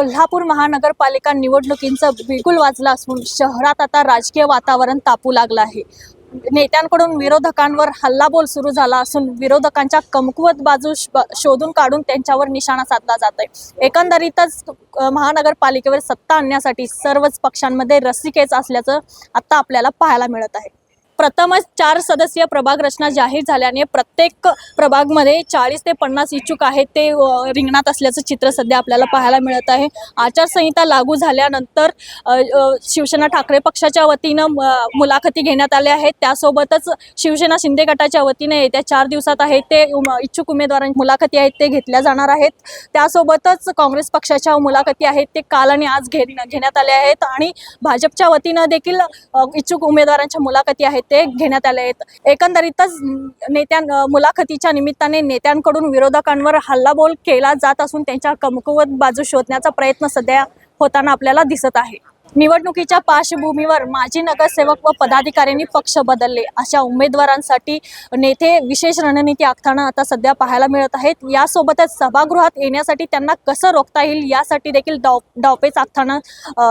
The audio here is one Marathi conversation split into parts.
कोल्हापूर महानगरपालिका निवडणुकींचा बिगुल वाजला असून शहरात आता राजकीय वातावरण तापू लागलं आहे। नेत्यांकडून विरोधकांवर हल्लाबोल सुरू झाला असून विरोधकांच्या कमकुवत बाजू शोधून काढून त्यांच्यावर निशाणा साधला जात आहे। एकंदरीतच महानगरपालिकेवर सत्ता आणण्यासाठी सर्वच पक्षांमध्ये रस्सीखेच असल्याचं आता आपल्याला पाहायला मिळत आहे। प्रथमच 4 सदस्यीय प्रभाग रचना जाहीर झाल्याने प्रत्येक प्रभागमध्ये 40 ते 50 इच्छुक आहेत ते रिंगणात असल्याचं चित्र सध्या आपल्याला पाहायला मिळत आहे। आचारसंहिता लागू झाल्यानंतर शिवसेना ठाकरे पक्षाच्या वतीनं मुलाखती घेण्यात आल्या आहेत। त्यासोबतच शिवसेना शिंदे गटाच्या वतीने येत्या 4 दिवसात आहेत ते इच्छुक उमेदवारांची मुलाखती आहेत ते घेतल्या जाणार आहेत। त्यासोबतच काँग्रेस पक्षाच्या मुलाखती आहेत ते काल आणि आज घेण्यात आल्या आहेत आणि भाजपच्या वतीनं देखील इच्छुक उमेदवारांच्या मुलाखती आहेत ते घेण्यात आले आहेत। एकंदरीतच मुलाखतीच्या निमित्ताने नेत्यांकडून विरोधकांवर हल्लाबोल केला जात असून त्यांच्या कमकुवत बाजू शोधण्याचा प्रयत्न सध्या होताना आपल्याला दिसत आहे। निवडणुकीच्या पार्श्वभूमीवर माजी नगरसेवक व पदाधिकाऱ्यांनी पक्ष बदलले अशा उमेदवारांसाठी नेते विशेष रणनीती आखताना आता सध्या पाहायला मिळत आहेत। यासोबतच सभागृहात येण्यासाठी त्यांना कसं रोखता येईल यासाठी देखील डावपेच आखताना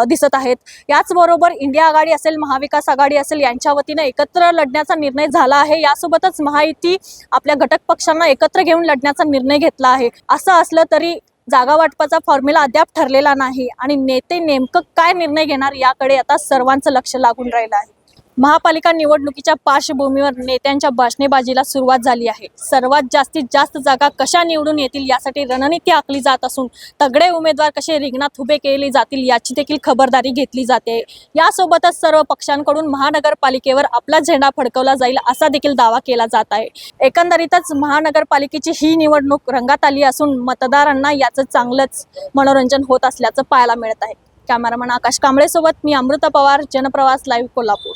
दिसत आहेत। याचबरोबर इंडिया आघाडी असेल, महाविकास आघाडी असेल यांच्या वतीने एकत्र लढण्याचा निर्णय झाला आहे। यासोबतच महायुती आपल्या घटक पक्षांना एकत्र घेऊन लढण्याचा निर्णय घेतला आहे। असं असलं तरी जागा वाटपाचा फॉर्म्युला अद्याप ठरलेला नाही आणि नेते नेमकं काय निर्णय घेणार याकडे आता सर्वांचं लक्ष लागून राहिलं आहे। महापालिका निवडणुकीच्या पार्श्वभूमीवर नेत्यांच्या भाषणेबाजीला सुरुवात झाली आहे। सर्वात जास्तीत जास्त जागा कशा निवडून येतील यासाठी रणनीती आखली जात असून तगडे उमेदवार कसे रिंगणात उभे केले जातील याची देखील खबरदारी घेतली जाते। यासोबतच सर्व पक्षांकडून महानगरपालिकेवर आपला झेंडा फडकवला जाईल असा देखील दावा केला जात आहे। एकंदरीतच महानगरपालिकेची ही निवडणूक रंगात आली असून मतदारांना याचं चांगलंच मनोरंजन होत असल्याचं पाहायला मिळत आहे। कॅमेरामन आकाश कांबळे सोबत मी अमृता पवार, जनप्रवास लाईव्ह कोल्हापूर।